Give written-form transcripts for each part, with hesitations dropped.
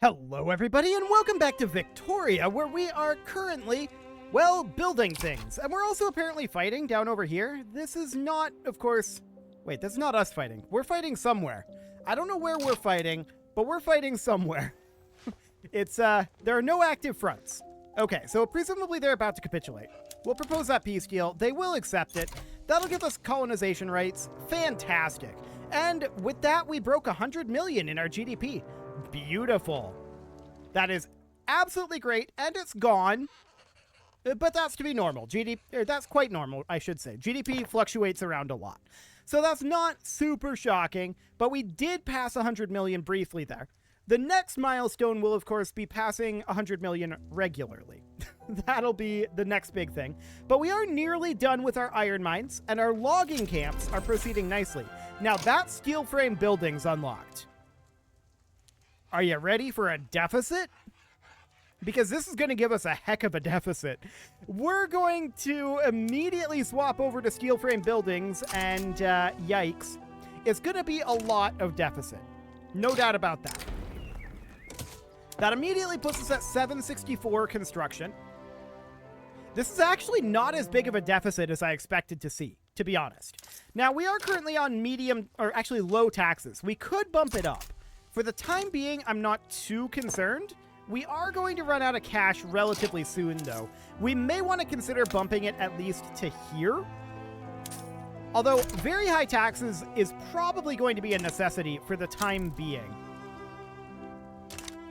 Hello everybody and welcome back to Victoria, where we are currently, well, building things. And we're also apparently fighting down over here. This is not, of course... Wait, that's not us fighting. We're fighting somewhere. I don't know where we're fighting, but we're fighting somewhere. There are no active fronts. Okay, so presumably they're about to capitulate. We'll propose that peace deal. They will accept it. That'll give us colonization rights. Fantastic. And with that, we broke 100 million in our GDP. Beautiful. That is absolutely great, and it's gone. But that's to be normal. That's quite normal, I should say. GDP fluctuates around a lot. So that's not super shocking, but we did pass 100 million briefly there. The next milestone will, of course, be passing 100 million regularly. That'll be the next big thing. But we are nearly done with our iron mines, and our logging camps are proceeding nicely. Now, that steel frame building's unlocked. Are you ready for a deficit? Because this is going to give us a heck of a deficit. We're going to immediately swap over to steel frame buildings, and yikes. It's going to be a lot of deficit. No doubt about that. That immediately puts us at 764 construction. This is actually not as big of a deficit as I expected to see, to be honest. Now, we are currently on medium, or actually low taxes. We could bump it up. For the time being, I'm not too concerned. We are going to run out of cash relatively soon, though. We may want to consider bumping it at least to here. Although, very high taxes is probably going to be a necessity for the time being.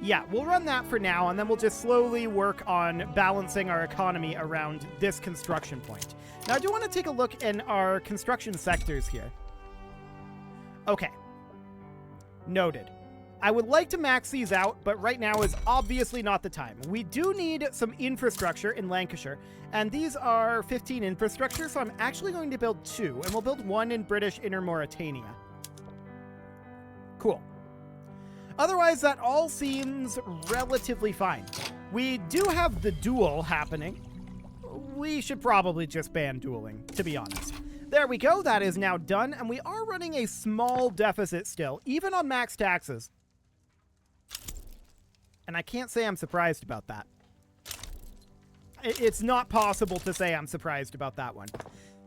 Yeah, we'll run that for now, and then we'll just slowly work on balancing our economy around this construction point. Now, I do want to take a look in our construction sectors here. Okay. Noted. I would like to max these out, but right now is obviously not the time. We do need some infrastructure in Lancashire, and these are 15 infrastructure, so I'm actually going to build 2, and we'll build 1 in British Inner Mauritania. Cool. Otherwise, that all seems relatively fine. We do have the duel happening. We should probably just ban dueling, to be honest. There we go, that is now done, and we are running a small deficit still, even on max taxes. And I can't say I'm surprised about that. It's not possible to say I'm surprised about that one.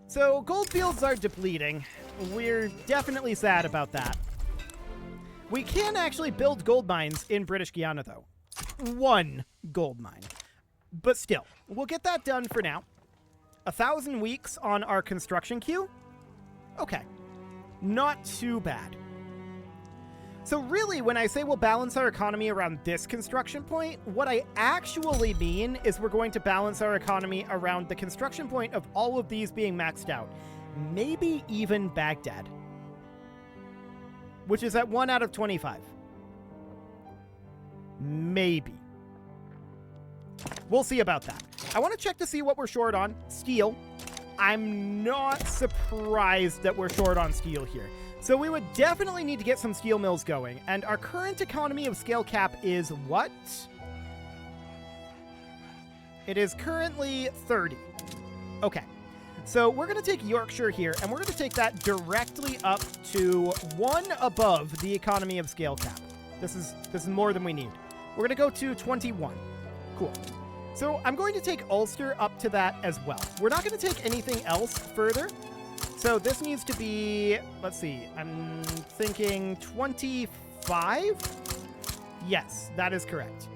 So, gold fields are depleting. We're definitely sad about that. We can actually build gold mines in British Guiana, though. 1 gold mine. But still, we'll get that done for now. 1,000 weeks on our construction queue? Okay. Not too bad. So really, when I say we'll balance our economy around this construction point, what I actually mean is we're going to balance our economy around the construction point of all of these being maxed out. Maybe even Baghdad. Which is at 1 out of 25. Maybe. We'll see about that. I want to check to see what we're short on. Steel. I'm not surprised that we're short on steel here. So we would definitely need to get some steel mills going. And our current economy of scale cap is what? It is currently 30. Okay. So we're going to take Yorkshire here, and we're going to take that directly up to 1 above the economy of scale cap. This is more than we need. We're going to go to 21. Cool. So I'm going to take Ulster up to that as well. We're not going to take anything else further. So this needs to be, let's see, I'm thinking 25? Yes, that is correct.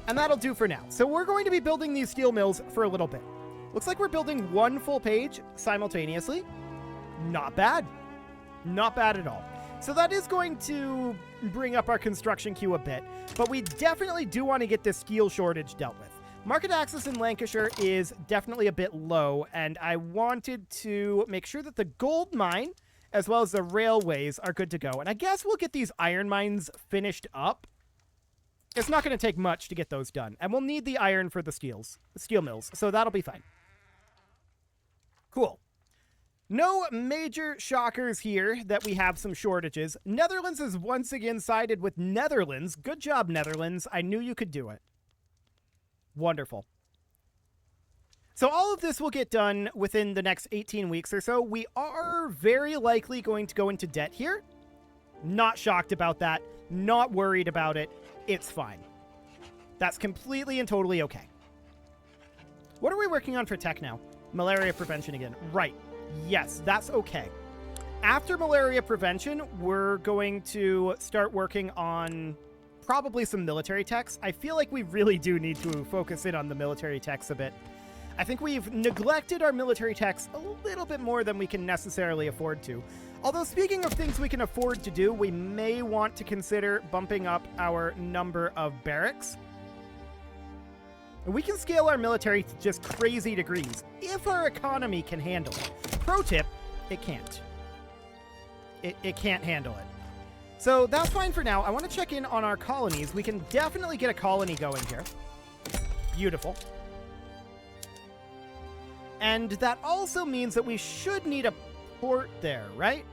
And that'll do for now. So we're going to be building these steel mills for a little bit. Looks like we're building 1 full page simultaneously. Not bad. Not bad at all. So that is going to bring up our construction queue a bit, but we definitely do want to get this steel shortage dealt with. Market access in Lancashire is definitely a bit low, and I wanted to make sure that the gold mine, as well as the railways, are good to go. And I guess we'll get these iron mines finished up. It's not going to take much to get those done, and we'll need the iron for the steel mills, so that'll be fine. Cool. No major shockers here that we have some shortages. Netherlands has once again sided with Netherlands. Good job, Netherlands. I knew you could do it. Wonderful. So all of this will get done within the next 18 weeks or so. We are very likely going to go into debt here. Not shocked about that. Not worried about it. it's fine. That's completely and totally okay. What are we working on for tech now? Malaria prevention again. Right. Yes, that's okay. After malaria prevention, we're going to start working on probably some military techs. I feel like we really do need to focus in on the military techs a bit. I think we've neglected our military techs a little bit more than we can necessarily afford to. Although, speaking of things we can afford to do, we may want to consider bumping up our number of barracks. We can scale our military to just crazy degrees if our economy can handle it. Pro tip, it can't. It can't handle it. So that's fine for now. I want to check in on our colonies. We can definitely get a colony going here. Beautiful. And that also means that we should need a port there, right?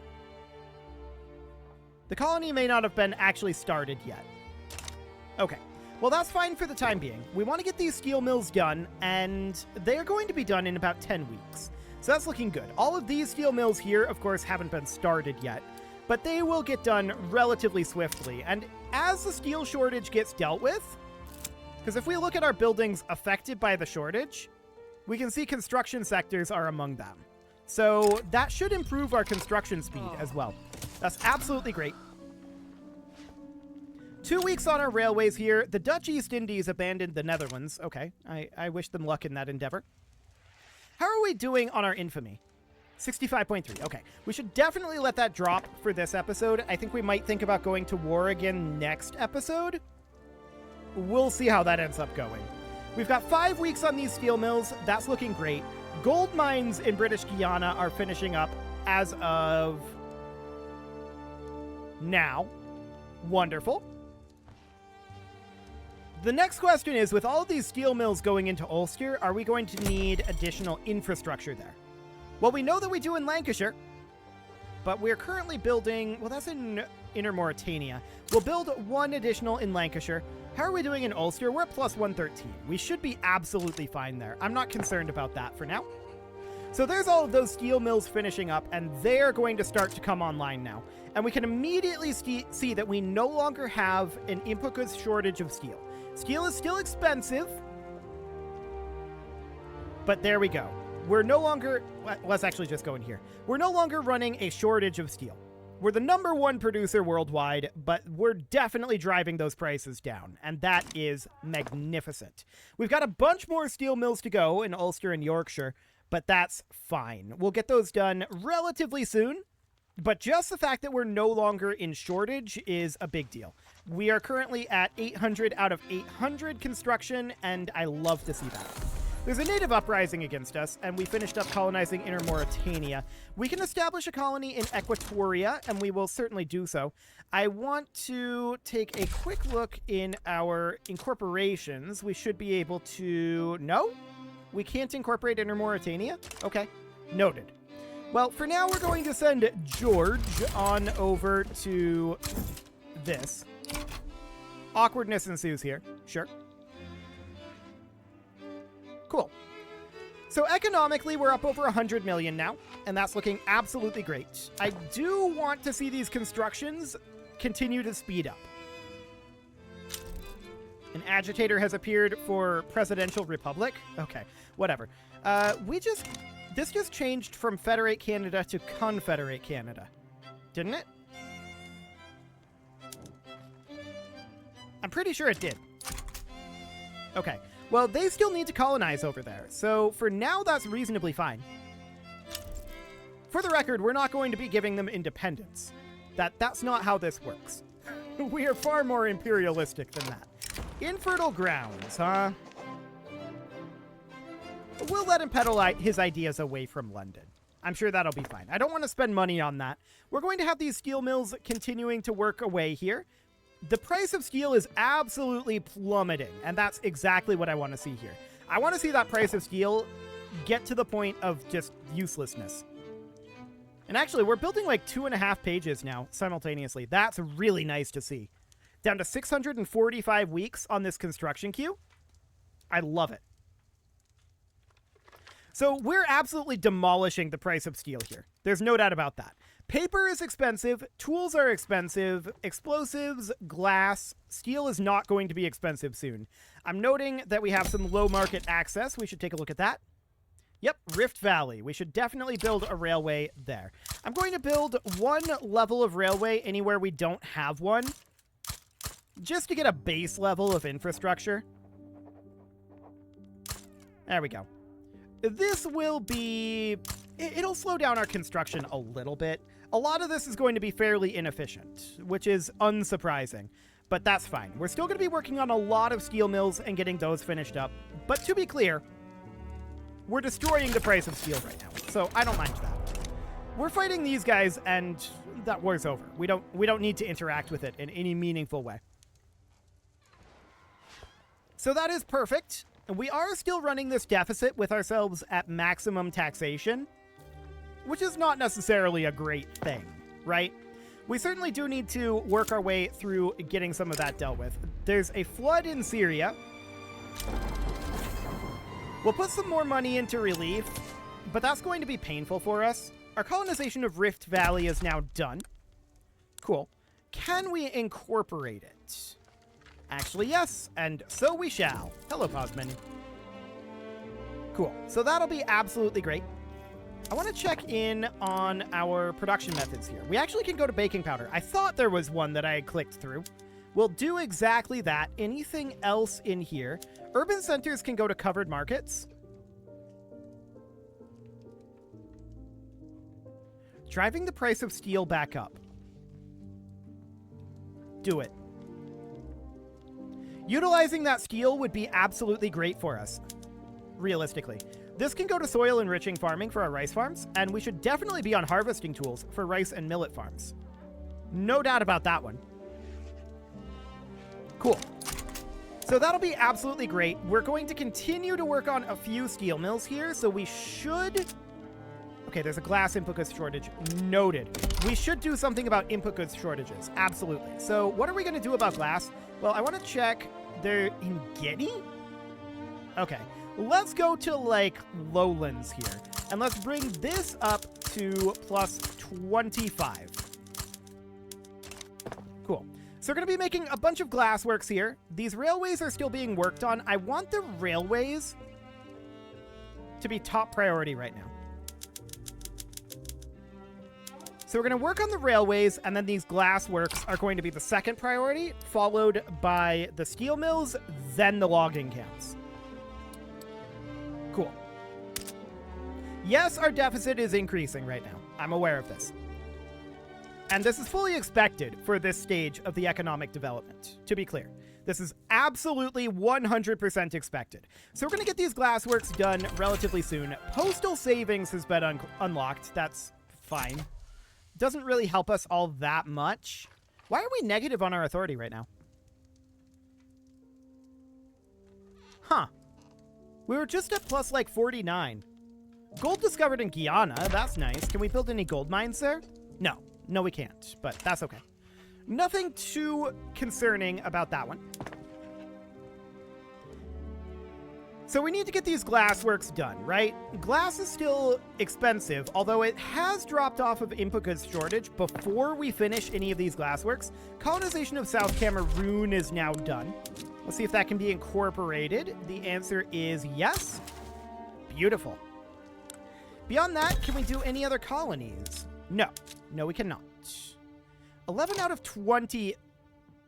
The colony may not have been actually started yet. Okay. Well, that's fine for the time being. We want to get these steel mills done, and they're going to be done in about 10 weeks. So that's looking good. All of these steel mills here, of course, haven't been started yet, but they will get done relatively swiftly. And as the steel shortage gets dealt with, because if we look at our buildings affected by the shortage, we can see construction sectors are among them. So that should improve our construction speed as well. That's absolutely great. 2 weeks on our railways here. The Dutch East Indies abandoned the Netherlands. Okay, I wish them luck in that endeavor. How are we doing on our infamy? 65.3. Okay, we should definitely let that drop for this episode. I think we might think about going to war again next episode. We'll see how that ends up going. We've got 5 weeks on these steel mills. That's looking great. Gold mines in British Guiana are finishing up as of now. Wonderful. The next question is, with all of these steel mills going into Ulster, are we going to need additional infrastructure there? Well, we know that we do in Lancashire, but we're currently building... Well, that's in Inner Mauritania. We'll build one additional in Lancashire. How are we doing in Ulster? We're at plus 113. We should be absolutely fine there. I'm not concerned about that for now. So there's all of those steel mills finishing up, and they're going to start to come online now. And we can immediately see that we no longer have an input goods shortage of steel. Steel is still expensive, but there we go. We're no longer... Let's actually just go in here. We're no longer running a shortage of steel. We're the #1 producer worldwide, but we're definitely driving those prices down, and that is magnificent. We've got a bunch more steel mills to go in Ulster and Yorkshire, but that's fine. We'll get those done relatively soon, but just the fact that we're no longer in shortage is a big deal. We are currently at 800 out of 800 construction, and I love to see that. There's a native uprising against us, and we finished up colonizing Inner Mauritania. We can establish a colony in Equatoria, and we will certainly do so. I want to take a quick look in our incorporations. We should be able to... No? We can't incorporate Inner Mauritania? Okay. Noted. Well, for now, we're going to send George on over to this. Awkwardness ensues here. Sure. Cool. So economically, we're up over 100 million now, and that's looking absolutely great. I do want to see these constructions continue to speed up. An agitator has appeared for Presidential Republic. Okay, whatever. This just changed from Federate Canada to Confederate Canada, didn't it? I'm pretty sure it did. Okay. Well, they still need to colonize over there, so for now, that's reasonably fine. For the record, we're not going to be giving them independence. That's not how this works. We are far more imperialistic than that. Infertile grounds, huh? We'll let him peddle his ideas away from London. I'm sure that'll be fine. I don't want to spend money on that. We're going to have these steel mills continuing to work away here. The price of steel is absolutely plummeting, and that's exactly what I want to see here. I want to see that price of steel get to the point of just uselessness. And actually, we're building like 2.5 pages now simultaneously. That's really nice to see. Down to 645 weeks on this construction queue. I love it. So we're absolutely demolishing the price of steel here. There's no doubt about that. Paper is expensive, tools are expensive, explosives, glass, steel is not going to be expensive soon. I'm noting that we have some low market access. We should take a look at that. Yep, Rift Valley. We should definitely build a railway there. I'm going to build one level of railway anywhere we don't have one, just to get a base level of infrastructure. There we go. This will be... It'll slow down our construction a little bit. A lot of this is going to be fairly inefficient, which is unsurprising. But that's fine. We're still going to be working on a lot of steel mills and getting those finished up. But to be clear, we're destroying the price of steel right now, so I don't mind that. We're fighting these guys, and that war's over. We don't need to interact with it in any meaningful way. So that is perfect. We are still running this deficit with ourselves at maximum taxation, which is not necessarily a great thing, right? We certainly do need to work our way through getting some of that dealt with. There's a flood in Syria. We'll put some more money into relief, but that's going to be painful for us. Our colonization of Rift Valley is now done. Cool. Can we incorporate it? Actually, yes, and so we shall. Hello, pause menu. Cool. So that'll be absolutely great. I want to check in on our production methods here. We actually can go to baking powder. I thought there was one that I had clicked through. We'll do exactly that. Anything else in here? Urban centers can go to covered markets. Driving the price of steel back up. Do it. Utilizing that steel would be absolutely great for us, realistically. This can go to soil enriching farming for our rice farms, and we should definitely be on harvesting tools for rice and millet farms. No doubt about that one. Cool. So that'll be absolutely great. We're going to continue to work on a few steel mills here, so we should... Okay, there's a glass input goods shortage. Noted. We should do something about input goods shortages. Absolutely. So what are we going to do about glass? Well, I want to check. They're in Guinea? Okay. Let's go to, like, lowlands here. And let's bring this up to plus 25. Cool. So we're going to be making a bunch of glassworks here. These railways are still being worked on. I want the railways to be top priority right now. So we're going to work on the railways, and then these glass works are going to be the second priority, followed by the steel mills, then the logging camps. Cool. Yes, our deficit is increasing right now. I'm aware of this. And this is fully expected for this stage of the economic development, to be clear. This is absolutely 100% expected. So we're going to get these glass works done relatively soon. Postal savings has been unlocked. That's fine. Doesn't really help us all that much. Why are we negative on our authority right now? Huh. We were just at plus like 49. Gold discovered in Guyana. That's nice. Can we build any gold mines there? No. No, we can't, but that's okay. Nothing too concerning about that one. So we need to get these glass works done, right? Glass is still expensive, although it has dropped off of input goods shortage before we finish any of these glass works. Colonization of South Cameroon is now done. Let's see if that can be incorporated. The answer is yes. Beautiful. Beyond that, can we do any other colonies? No. No, we cannot. 11 out of 20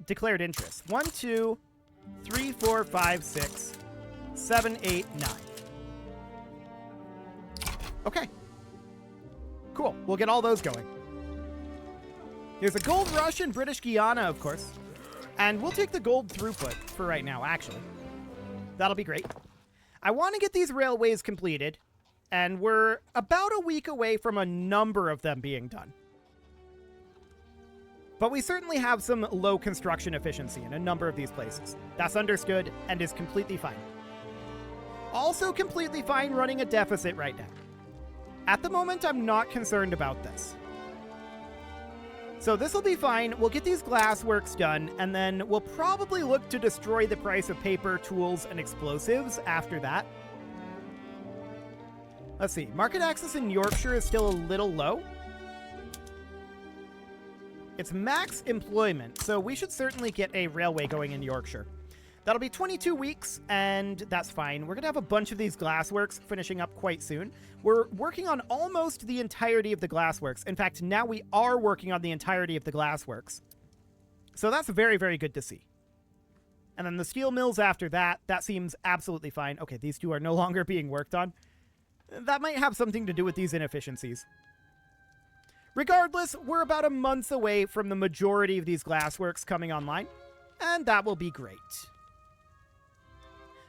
declared interest. 1, 2, 3, 4, 5, 6, 7, 8, 9. Okay. Cool. We'll get all those going. There's a gold rush in British Guiana, of course. And we'll take the gold throughput for right now, actually. That'll be great. I want to get these railways completed, and we're about a week away from a number of them being done. But we certainly have some low construction efficiency in a number of these places. That's understood and is completely fine. Also completely fine running a deficit right now. At the moment, I'm not concerned about this. So this will be fine. We'll get these glass works done, and then we'll probably look to destroy the price of paper, tools, and explosives after that. Let's see. Market access in Yorkshire is still a little low. It's max employment, so we should certainly get a railway going in Yorkshire. That'll be 22 weeks, and that's fine. We're going to have a bunch of these glassworks finishing up quite soon. We're working on almost the entirety of the glassworks. In fact, now we are working on the entirety of the glassworks. So that's very, very good to see. And then the steel mills after that, that seems absolutely fine. Okay, these two are no longer being worked on. That might have something to do with these inefficiencies. Regardless, we're about a month away from the majority of these glassworks coming online, and that will be great.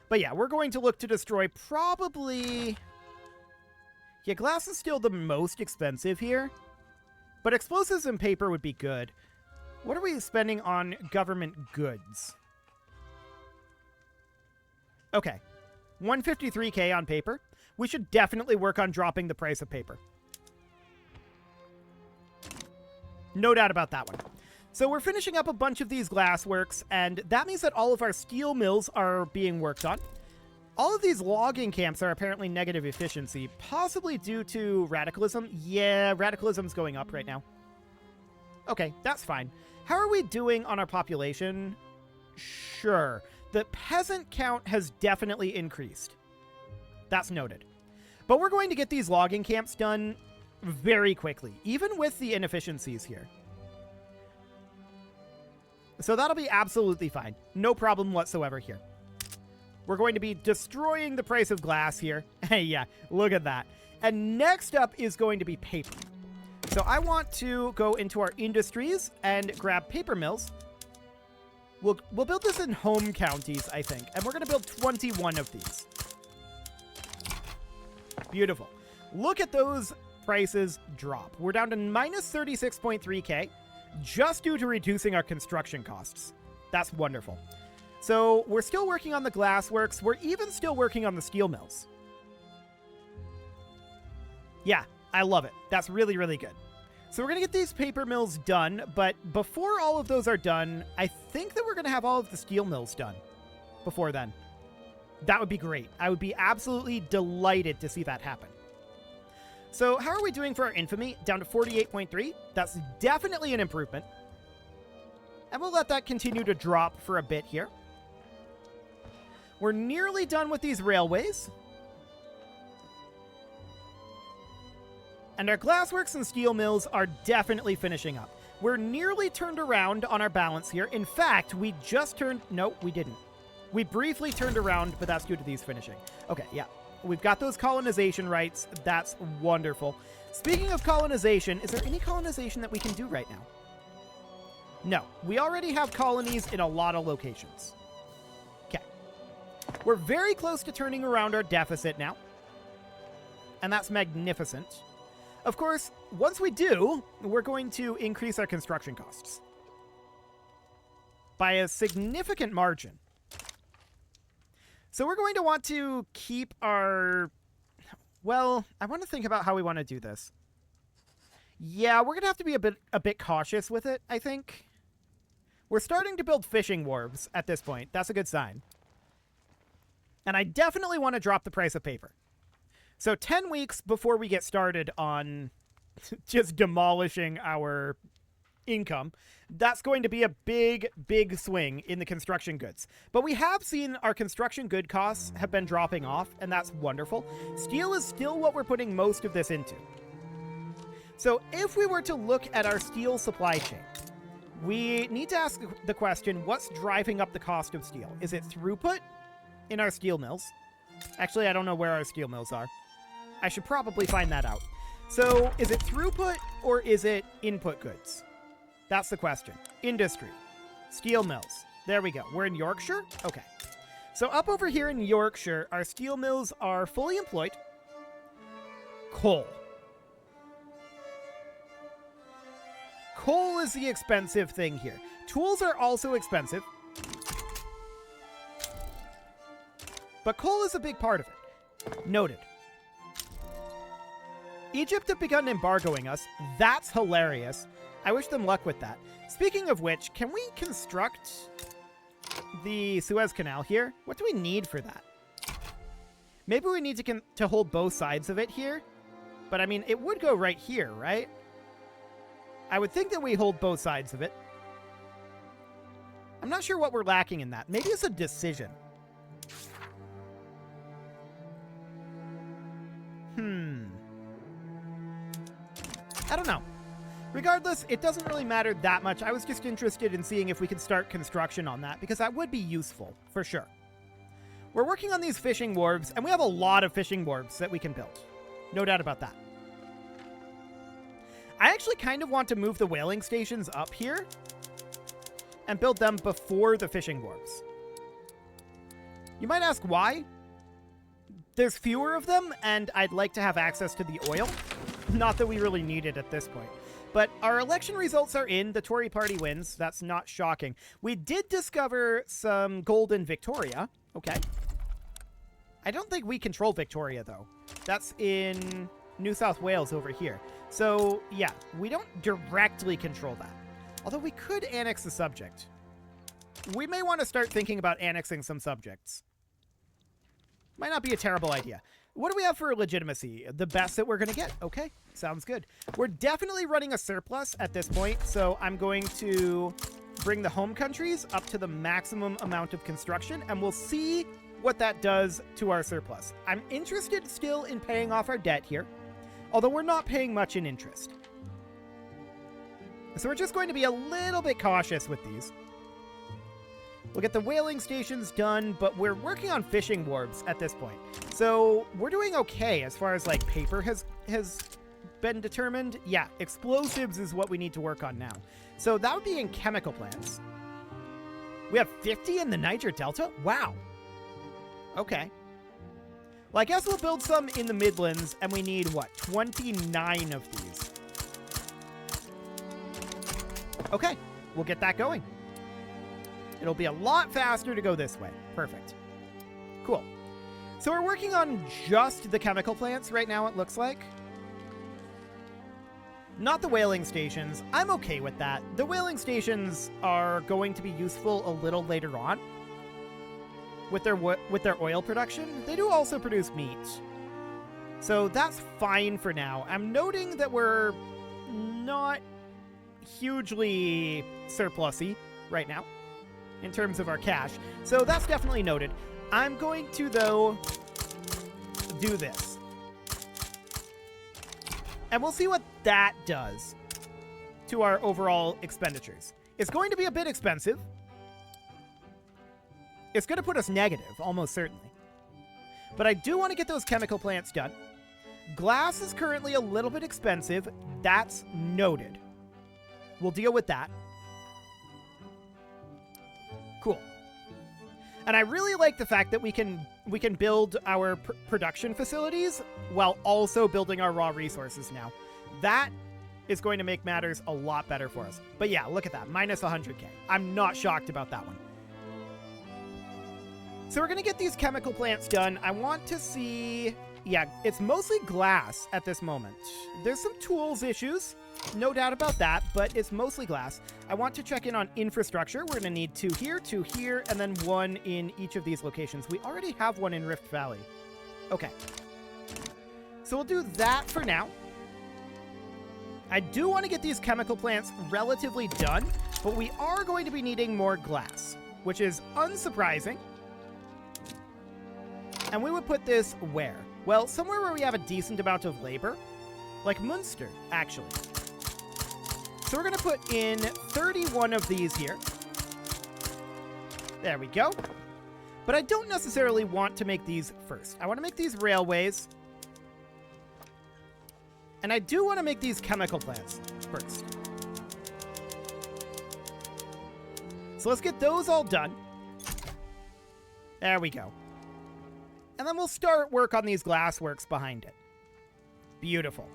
But yeah, we're going to look to destroy probably... Yeah, glass is still the most expensive here, but explosives and paper would be good. What are we spending on government goods? Okay, 153k on paper. We should definitely work on dropping the price of paper. No doubt about that one. So we're finishing up a bunch of these glassworks, and that means that all of our steel mills are being worked on. All of these logging camps are apparently negative efficiency, possibly due to radicalism. Yeah, radicalism's going up right now. Okay, that's fine. How are we doing on our population? Sure. The peasant count has definitely increased. That's noted. But we're going to get these logging camps done very quickly, even with the inefficiencies here. So that'll be absolutely fine. No problem whatsoever here. We're going to be destroying the price of glass here. Hey, yeah, look at that. And next up is going to be paper. So I want to go into our industries and grab paper mills. We'll build this in home counties, I think. And we're going to build 21 of these. Beautiful. Look at those prices drop. We're down to minus 36.3k just due to reducing our construction costs. That's wonderful. So we're still working on the glassworks. We're even still working on the steel mills. Yeah, I love it. That's really, really good. So we're going to get these paper mills done, but before all of those are done, I think that we're going to have all of the steel mills done before then. That would be great. I would be absolutely delighted to see that happen. So how are we doing for our infamy? Down to 48.3. That's definitely an improvement. And we'll let that continue to drop for a bit here. We're nearly done with these railways. And our glassworks and steel mills are definitely finishing up. We're nearly turned around on our balance here. In fact, we just turned... No, we didn't. We briefly turned around, but that's due to these finishing. Okay, yeah. We've got those colonization rights. That's wonderful. Speaking of colonization, is there any colonization that we can do right now? No. We already have colonies in a lot of locations. Okay. We're very close to turning around our deficit now. And that's magnificent. Of course, once we do, we're going to increase our construction costs by a significant margin. So we're going to want to keep our... Well, I want to think about how we want to do this. Yeah, we're going to have to be a bit cautious with it, I think. We're starting to build fishing wharves at this point. That's a good sign. And I definitely want to drop the price of paper. So 10 weeks before we get started on just demolishing our income, that's going to be a big, big swing in the construction goods. But we have seen our construction good costs have been dropping off, and that's wonderful. Steel is still what we're putting most of this into. So if we were to look at our steel supply chain, we need to ask the question, what's driving up the cost of steel? Is it throughput in our steel mills? Actually, I don't know where our steel mills are. I should probably find that out. So, is it throughput or is it input goods? That's the question. Industry. Steel mills. There we go. We're in Yorkshire? Okay. So up over here in Yorkshire, our steel mills are fully employed. Coal. Coal is the expensive thing here. Tools are also expensive. But coal is a big part of it. Noted. Egypt have begun embargoing us. That's hilarious. I wish them luck with that. Speaking of which, can we construct the Suez Canal here? What do we need for that? Maybe we need to hold both sides of it here. But I mean, it would go right here, right? I would think that we hold both sides of it. I'm not sure what we're lacking in that. Maybe it's a decision. I don't know. Regardless, it doesn't really matter that much. I was just interested in seeing if we could start construction on that, because that would be useful, for sure. We're working on these fishing wharves, and we have a lot of fishing wharves that we can build. No doubt about that. I actually kind of want to move the whaling stations up here and build them before the fishing wharves. You might ask why? There's fewer of them, and I'd like to have access to the oil. Not that we really need it at this point. But our election results are in. The Tory party wins. That's not shocking. We did discover some gold in Victoria. Okay. I don't think we control Victoria, though. That's in New South Wales over here. So, yeah, we don't directly control that. Although we could annex the subject. We may want to start thinking about annexing some subjects. Might not be a terrible idea. What do we have for legitimacy? The best that we're going to get. Okay, sounds good. We're definitely running a surplus at this point, so I'm going to bring the home countries up to the maximum amount of construction, and we'll see what that does to our surplus. I'm interested still in paying off our debt here, although we're not paying much in interest. So we're just going to be a little bit cautious with these. We'll get the whaling stations done, but we're working on fishing wharves at this point. So we're doing okay as far as like paper has been determined. Yeah, explosives is what we need to work on now. So that would be in chemical plants. We have 50 in the Niger Delta? Wow. Okay. Well, I guess we'll build some in the Midlands, and we need, what, 29 of these. Okay, we'll get that going. It'll be a lot faster to go this way. Perfect. Cool. So we're working on just the chemical plants right now, it looks like. Not the whaling stations. I'm okay with that. The whaling stations are going to be useful a little later on with their oil production. They do also produce meat. So that's fine for now. I'm noting that we're not hugely surplusy right now in terms of our cash. So that's definitely noted. I'm going to, though, do this. And we'll see what that does to our overall expenditures. It's going to be a bit expensive. It's going to put us negative, almost certainly. But I do want to get those chemical plants done. Glass is currently a little bit expensive. That's noted. We'll deal with that. Cool. And I really like the fact that we can build our production facilities while also building our raw resources now. That is going to make matters a lot better for us. But yeah, look at that. Minus 100K. I'm not shocked about that one. So we're going to get these chemical plants done. I want to see... Yeah, it's mostly glass at this moment. There's some tools issues. No doubt about that, but it's mostly glass. I want to check in on infrastructure. We're going to need 2 here, and then 1 in each of these locations. We already have 1 in Rift Valley. Okay. So we'll do that for now. I do want to get these chemical plants relatively done, but we are going to be needing more glass, which is unsurprising. And we would put this where? Well, somewhere where we have a decent amount of labor, like Munster, actually. So we're going to put in 31 of these here. There we go. But I don't necessarily want to make these first. I want to make these railways. And I do want to make these chemical plants first. So let's get those all done. There we go. And then we'll start work on these glassworks behind it. Beautiful.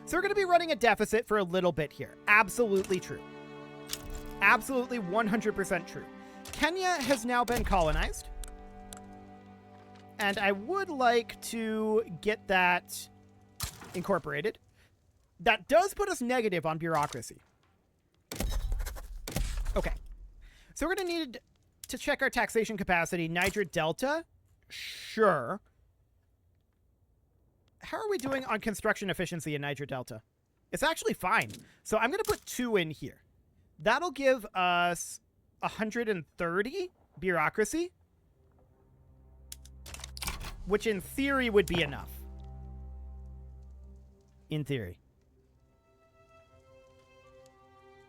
So we're going to be running a deficit for a little bit here. Absolutely true. Absolutely 100% true. Kenya has now been colonized. And I would like to get that incorporated. That does put us negative on bureaucracy. Okay. So we're going to need to check our taxation capacity. Niger Delta. Sure. How are we doing on construction efficiency in Niger Delta? It's actually fine. So I'm going to put 2 in here. That'll give us 130 bureaucracy, which in theory would be enough. In theory.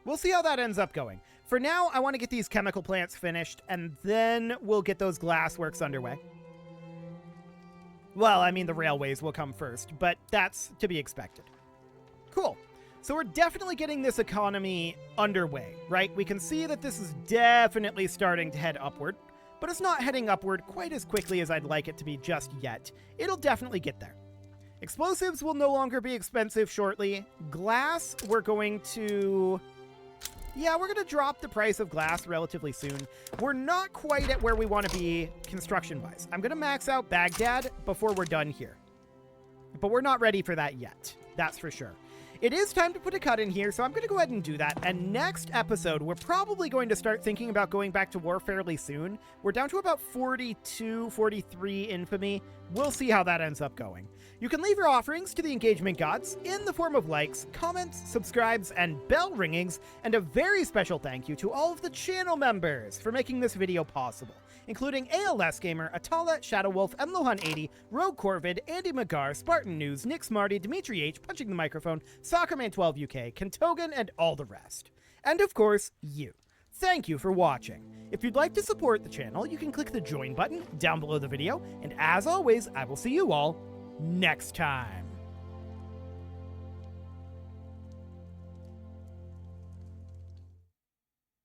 We'll see how that ends up going. For now, I want to get these chemical plants finished, and then we'll get those glass works underway. Well, I mean, the railways will come first, but that's to be expected. Cool. So we're definitely getting this economy underway, right? We can see that this is definitely starting to head upward, but it's not heading upward quite as quickly as I'd like it to be just yet. It'll definitely get there. Explosives will no longer be expensive shortly. Glass, we're going to drop the price of glass relatively soon. We're not quite at where we want to be construction-wise. I'm going to max out Baghdad before we're done here. But we're not ready for that yet. That's for sure. It is time to put a cut in here, so I'm going to go ahead and do that. And next episode, we're probably going to start thinking about going back to war fairly soon. We're down to about 42, 43 infamy. We'll see how that ends up going. You can leave your offerings to the engagement gods in the form of likes, comments, subscribes, and bell ringings, and a very special thank you to all of the channel members for making this video possible, including ALS Gamer, Atala, Shadowwolf, MLohan80, Rogue Corvid, Andy McGar, Spartan News, Nick Smarty, Dimitri H, Punching the Microphone, Soccerman12 UK, Kentogan, and all the rest. And of course, you. Thank you for watching. If you'd like to support the channel, you can click the join button down below the video, and as always, I will see you all next time.